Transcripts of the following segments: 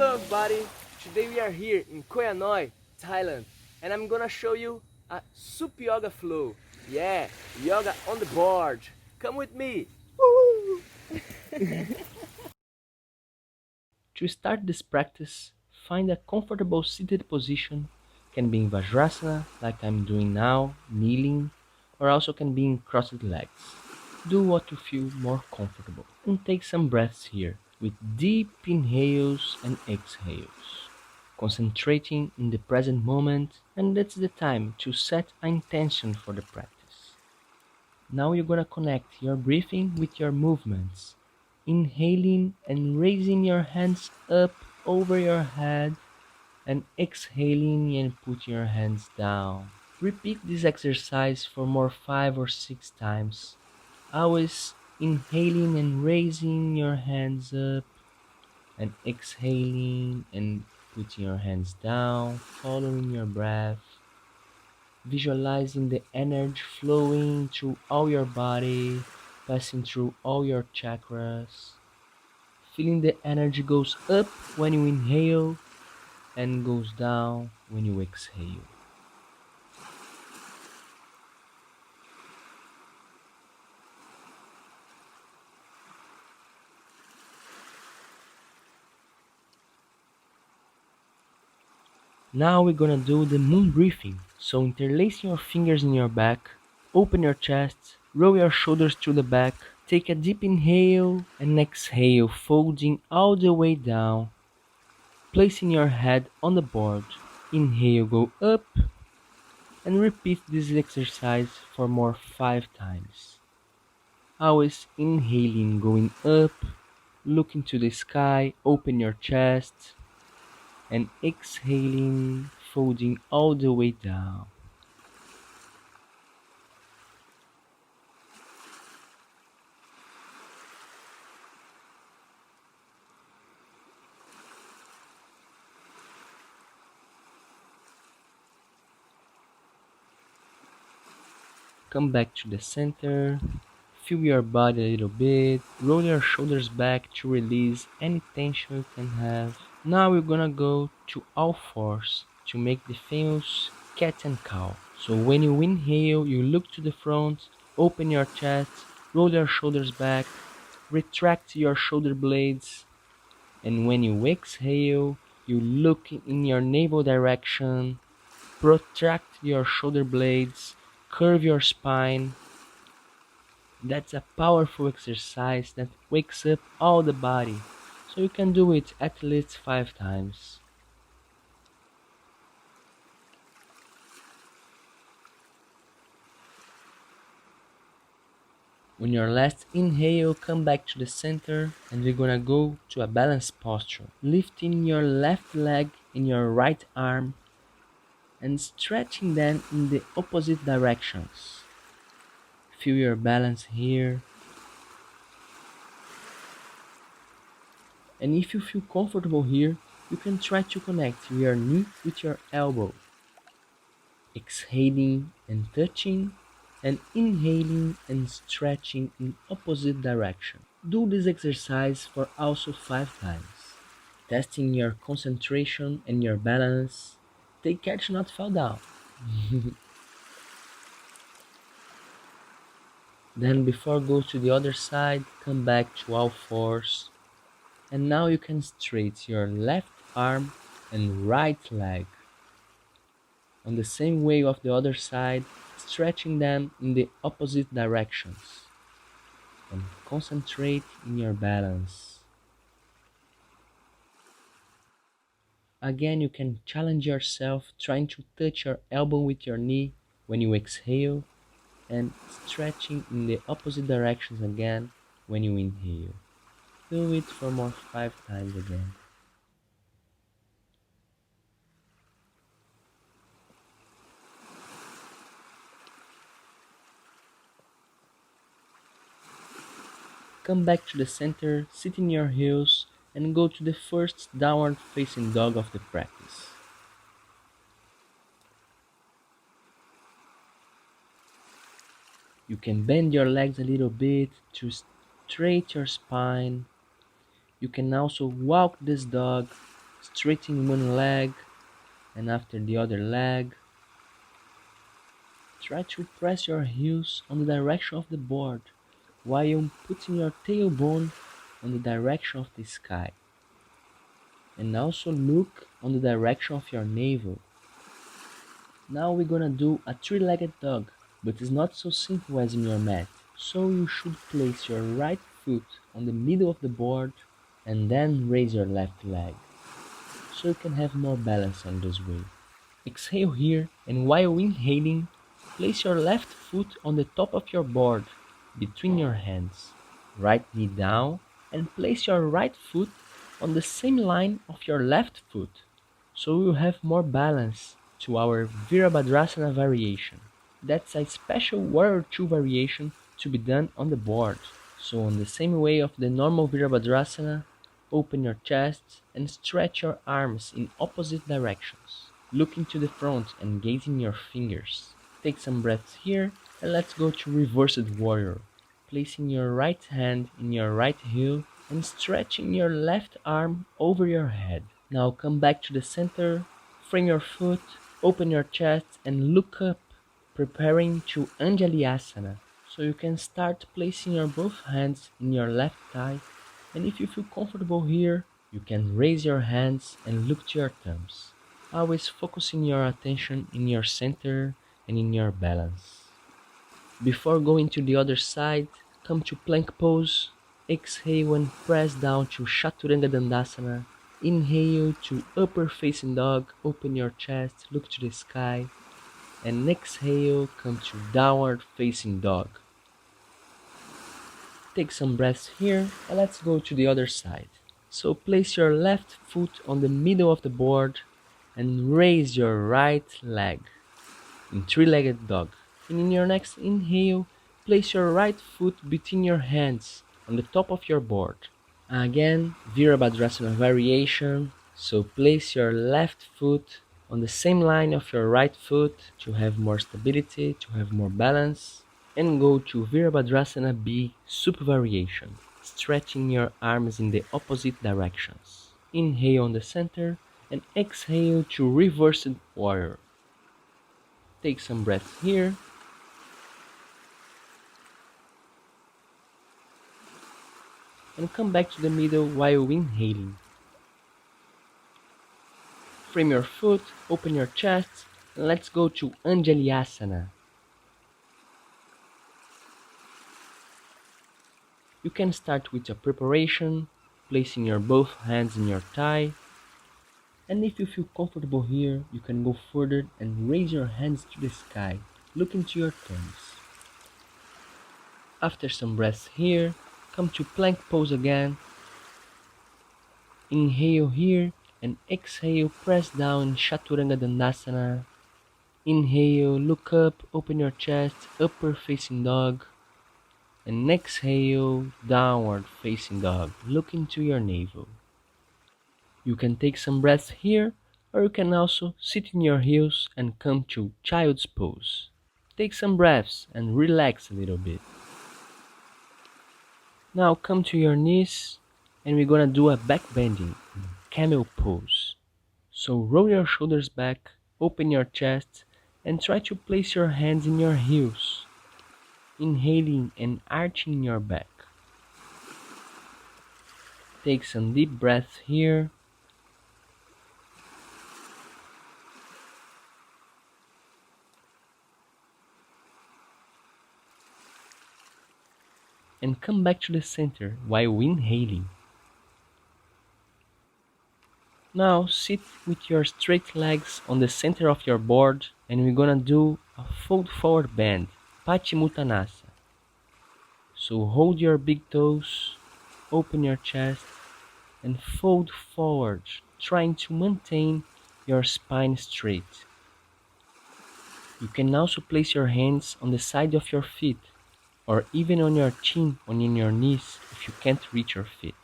Hello everybody, today we are here in Koh Samui, Thailand, and I'm gonna show you a SUP yoga flow. Yeah, yoga on the board. Come with me. Woo! To start this practice, find a comfortable seated position. Can be in Vajrasana, like I'm doing now, kneeling, or also can be in crossed legs. Do what you feel more comfortable, and take some breaths here with deep inhales and exhales, concentrating in the present moment, and that's the time to set an intention for the practice. Now you're gonna connect your breathing with your movements, inhaling and raising your hands up over your head, and exhaling and putting your hands down. Repeat this exercise for more 5 or 6 times, always inhaling and raising your hands up, and exhaling and putting your hands down, following your breath, visualizing the energy flowing through all your body, passing through all your chakras, feeling the energy goes up when you inhale and goes down when you exhale. Now we're gonna do the moon breathing. So interlace your fingers in your back, open your chest, roll your shoulders to the back, take a deep inhale and exhale, folding all the way down, placing your head on the board. Inhale, go up, and repeat this exercise for more 5 times. Always inhaling, going up, looking to the sky, open your chest, and exhaling, folding all the way down. Come back to the center, feel your body a little bit, roll your shoulders back to release any tension you can have. Now we're gonna go to all fours to make the famous cat and cow. So when you inhale, you look to the front, open your chest, roll your shoulders back, retract your shoulder blades, and when you exhale, you look in your navel direction, protract your shoulder blades, curve your spine. That's a powerful exercise that wakes up all the body, so you can do it at least 5 times. On your last inhale, come back to the center and we're gonna go to a balanced posture. Lifting your left leg and your right arm and stretching them in the opposite directions. Feel your balance here. And if you feel comfortable here, you can try to connect your knee with your elbow. Exhaling and touching, and inhaling and stretching in opposite direction. Do this exercise for also 5 times. Testing your concentration and your balance. Take care to not fall down. Then before go to the other side, come back to all fours. And now you can straight your left arm and right leg. On the same way of the other side, stretching them in the opposite directions. And concentrate in your balance. Again, you can challenge yourself trying to touch your elbow with your knee when you exhale, and stretching in the opposite directions again when you inhale. Do it for more 5 times again. Come back to the center, sit in your heels, and go to the first downward facing dog of the practice. You can bend your legs a little bit to straighten your spine. You can also walk this dog Straighten one leg and after the other leg. Try to press your heels on the direction of the board while putting your tailbone on the direction of the sky. And also look on the direction of your navel. Now we're gonna do a three-legged dog, but it's not so simple as in your mat. So you should place your right foot on the middle of the board and then raise your left leg, so you can have more balance on this way. Exhale here, and while inhaling, place your left foot on the top of your board, between your hands. Right knee down, and place your right foot on the same line of your left foot, so you have more balance to our Virabhadrasana variation. That's a special warrior 2 variation to be done on the board. So on the same way of the normal Virabhadrasana, open your chest and stretch your arms in opposite directions, looking to the front and gazing your fingers. Take some breaths here and let's go to Reversed Warrior, placing your right hand in your right heel and stretching your left arm over your head. Now come back to the center, frame your foot, open your chest and look up, preparing to Anjali Asana. So you can start placing your both hands in your left thigh, and if you feel comfortable here, you can raise your hands and look to your thumbs, always focusing your attention in your center and in your balance. Before going to the other side, come to plank pose, exhale and press down to Chaturanga Dandasana, inhale to upper facing dog, open your chest, look to the sky, and exhale, come to downward facing dog. Take some breaths here and let's go to the other side. So place your left foot on the middle of the board and raise your right leg in three-legged dog. And in your next inhale, place your right foot between your hands on the top of your board. Again, Virabhadrasana variation. So place your left foot on the same line of your right foot to have more stability, to have more balance. And go to Virabhadrasana B, SUP variation, stretching your arms in the opposite directions. Inhale on the center and exhale to Reversed Warrior. Take some breaths here. And come back to the middle while inhaling. Frame your foot, open your chest, and let's go to Anjali Asana. You can start with your preparation, placing your both hands in your thigh. And if you feel comfortable here, you can go further and raise your hands to the sky, looking to your thumbs. After some breaths here, come to plank pose again. Inhale here and exhale, press down in Chaturanga Dandasana. Inhale, look up, open your chest, upper facing dog. And exhale, downward facing dog, look into your navel. You can take some breaths here, or you can also sit in your heels and come to child's pose. Take some breaths and relax a little bit. Now come to your knees and we're gonna do a back bending, camel pose. So roll your shoulders back, open your chest and try to place your hands in your heels, inhaling and arching your back. Take some deep breaths here. And come back to the center while inhaling. Now sit with your straight legs on the center of your board and we're gonna do a fold forward bend, Paschimottanasana. So hold your big toes, open your chest and fold forward, trying to maintain your spine straight. You can also place your hands on the side of your feet or even on your chin or in your knees if you can't reach your feet.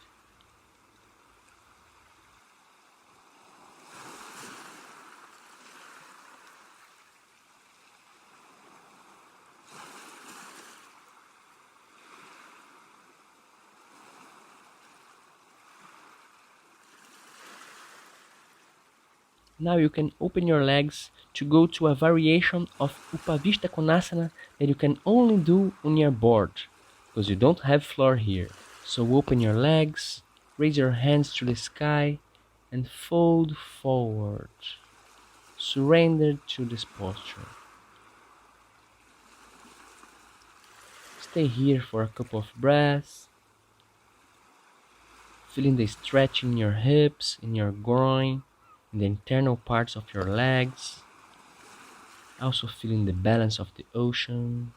Now you can open your legs to go to a variation of Upavishta Konasana that you can only do on your board, because you don't have floor here. So open your legs, raise your hands to the sky, and fold forward. Surrender to this posture. Stay here for a couple of breaths, feeling the stretch in your hips, in your groin, in the internal parts of your legs. Also feeling the balance of the ocean.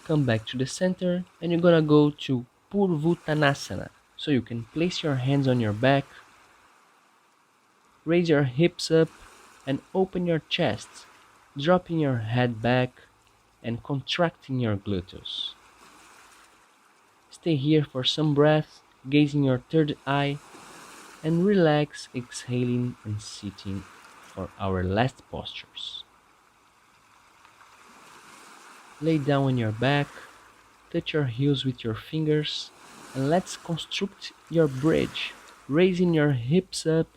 Come back to the center and you're gonna go to Purvuttanasana. So you can place your hands on your back, raise your hips up and open your chest, dropping your head back and contracting your gluteus. Stay here for some breaths, gazing your third eye, and relax, exhaling and sitting for our last postures. Lay down on your back, touch your heels with your fingers, and let's construct your bridge, raising your hips up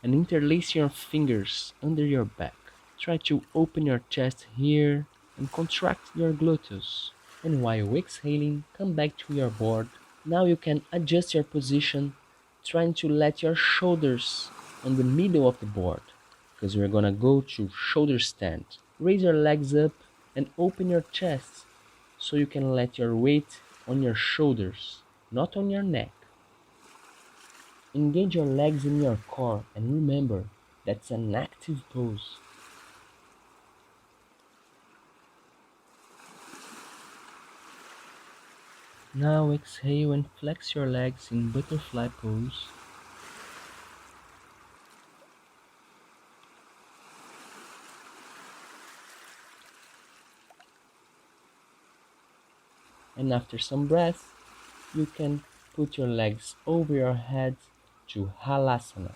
and interlace your fingers under your back. Try to open your chest here and contract your gluteus. And while exhaling, come back to your board. Now you can adjust your position, trying to let your shoulders on the middle of the board, because we're gonna go to shoulder stand. Raise your legs up and open your chest so you can let your weight on your shoulders, not on your neck. Engage your legs in your core and remember, that's an active pose. Now exhale and flex your legs in butterfly pose. And after some breath, you can put your legs over your head to Halasana.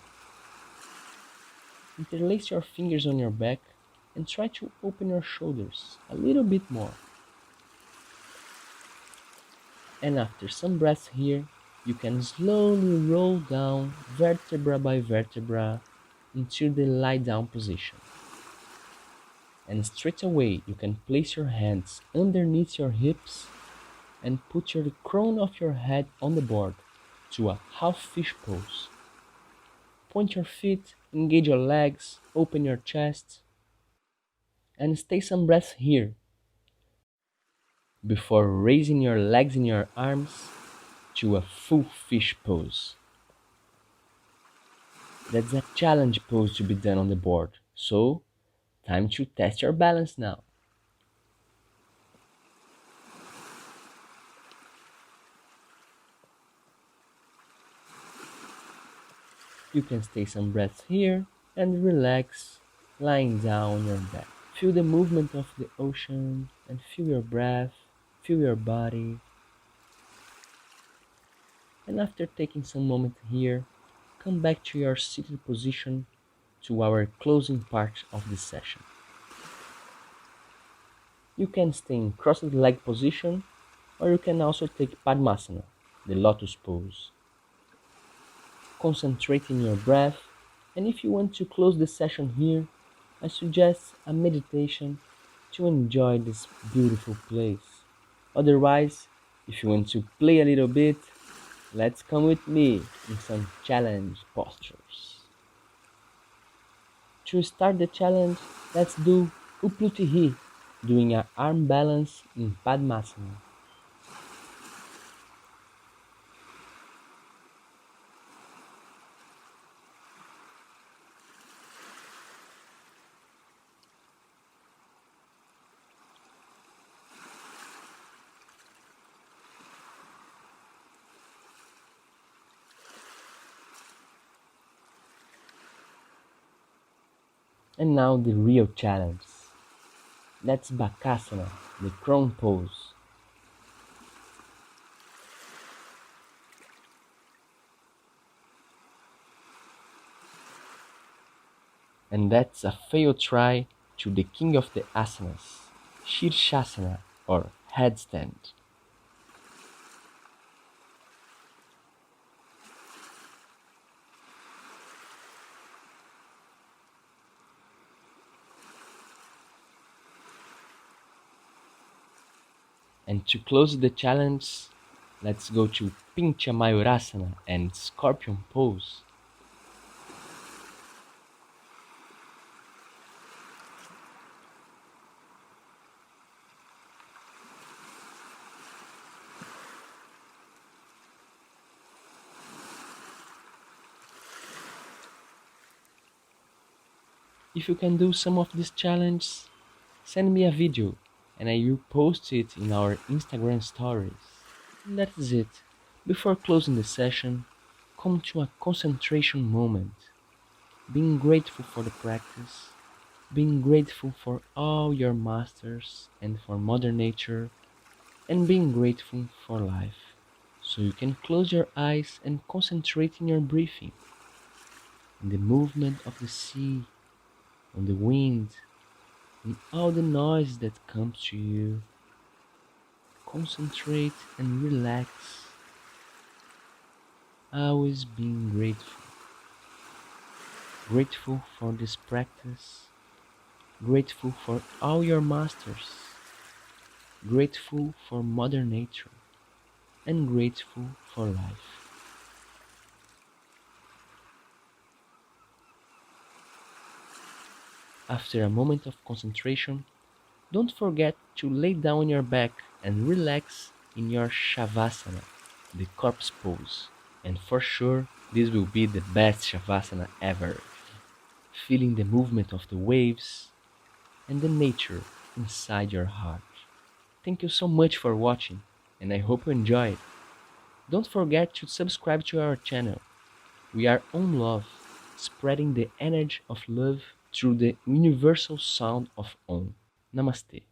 Interlace your fingers on your back and try to open your shoulders a little bit more. And after some breaths here, you can slowly roll down vertebra by vertebra into the lie down position. And straight away you can place your hands underneath your hips and put your crown of your head on the board to a half fish pose. Point your feet, engage your legs, open your chest, and stay some breaths here before raising your legs and your arms to a full fish pose. That's a challenge pose to be done on the board, so time to test your balance now. You can stay some breaths here and relax, lying down on your back. Feel the movement of the ocean and feel your breath, feel your body. And after taking some moment here, come back to your seated position to our closing part of this session. You can stay in crossed leg position or you can also take Padmasana, the lotus pose. Concentrate in your breath, and if you want to close the session here, I suggest a meditation to enjoy this beautiful place. Otherwise, if you want to play a little bit, let's come with me in some challenge postures. To start the challenge, let's do Uplutihi, doing an arm balance in Padmasana. And now the real challenge. That's Bakasana, the crone pose. And that's a failed try to the king of the asanas, Shirshasana or headstand. And to close the challenge, let's go to Pincha Mayurasana and Scorpion Pose. If you can do some of these challenges, send me a video and I will post it in our Instagram stories. And that is it. Before closing the session, come to a concentration moment, being grateful for the practice, being grateful for all your masters and for Mother Nature, and being grateful for life. So you can close your eyes and concentrate in your breathing, in the movement of the sea, on the wind, in all the noise that comes to you. Concentrate and relax, always being grateful. Grateful for this practice, grateful for all your masters, grateful for Mother Nature, and grateful for life. After a moment of concentration, don't forget to lay down on your back and relax in your Shavasana, the corpse pose. And for sure, this will be the best Shavasana ever. Feeling the movement of the waves and the nature inside your heart. Thank you so much for watching, and I hope you enjoyed. Don't forget to subscribe to our channel. We are on love, spreading the energy of love through the universal sound of Om. Namaste.